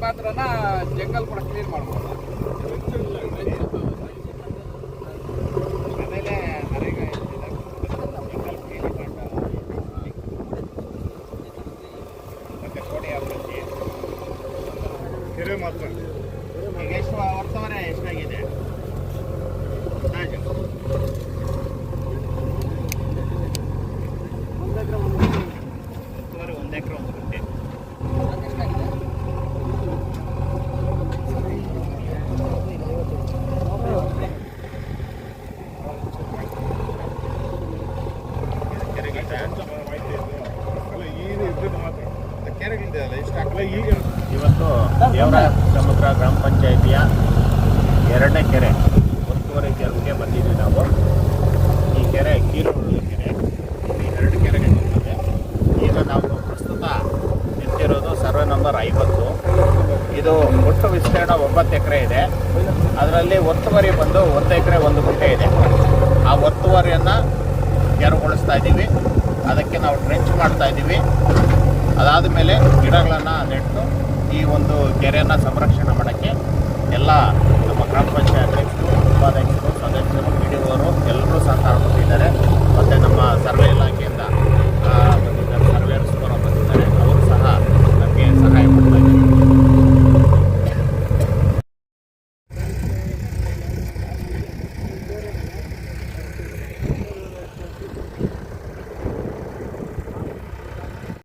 ಮಾತ್ರನ jungle ಕೂಡ clean ಮಾಡ್ಬೋದು. ಆಮೇಲೆ ನರೇಗಾ ಜಂಗಲ್ ಕ್ಲೀನ್ ಮತ್ತೆ ಕೋಣೆ ಅಭಿವೃದ್ಧಿ ಕೆರೆ ಮಾತ್ರ ಈಗ ಎಷ್ಟು ವರ್ಷವರೆ ಎಷ್ಟಾಗಿದೆ ಒತ್ತುವರೆ 1 ಎಕರೆ 1 ಗುಂಟೆ. ಇವತ್ತು ದೇವರ ಸಮುದ್ರ ಗ್ರಾಮ ಪಂಚಾಯಿತಿಯ 2ನೇ ಕೆರೆ ಒತ್ತುವರಿ ತೆರವಿಗೆ ಬಂದಿದ್ದೀವಿ ನಾವು. ಈ ಕೆರೆ ಕೀಲುರುಳಿ ಕೆರೆ, ಈ 2 ಕೆರೆಗೆ ಬರ್ತದೆ. ಈಗ ನಾವು ಪ್ರಸ್ತುತ ನಿಂತಿರೋದು ಸರ್ವೆ ನಂಬರ್ 50. ಇದು ಒಟ್ಟು ವಿಸ್ತೀರ್ಣ 9 ಎಕರೆ ಇದೆ. ಅದರಲ್ಲಿ ಒತ್ತುವರಿ ಬಂದು 1 ಎಕರೆ 1 ಗುಂಟೆ ಇದೆ. ಆ ಒತ್ತುವರಿಯನ್ನು ತೆರವುಗೊಳಿಸ್ತಾ ಇದ್ದೀವಿ. ಅದಕ್ಕೆ ನಾವು ಟ್ರೆಂಚ್ ಮಾಡ್ತಾ ಇದ್ದೀವಿ. ಅದಾದ ಮೇಲೆ ಗಿಡಗಳನ್ನು ನೆಟ್ಟು ಈ ಒಂದು ಕೆರೆಯನ್ನು ಸಂರಕ್ಷಣೆ ಮಾಡೋಕ್ಕೆ ಎಲ್ಲ ನಮ್ಮ ಗ್ರಾಮ ಪಂಚಾಯತ್ ಅಧ್ಯಕ್ಷರು, ಉಪಾಧ್ಯಕ್ಷರು, ಸದಸ್ಯರು, PDO ಎಲ್ಲರೂ ಸಹಕಾರ ಕೊಟ್ಟಿದ್ದಾರೆ. ಮತ್ತು ನಮ್ಮ ಸರ್ವೆ ಇಲಾಖೆ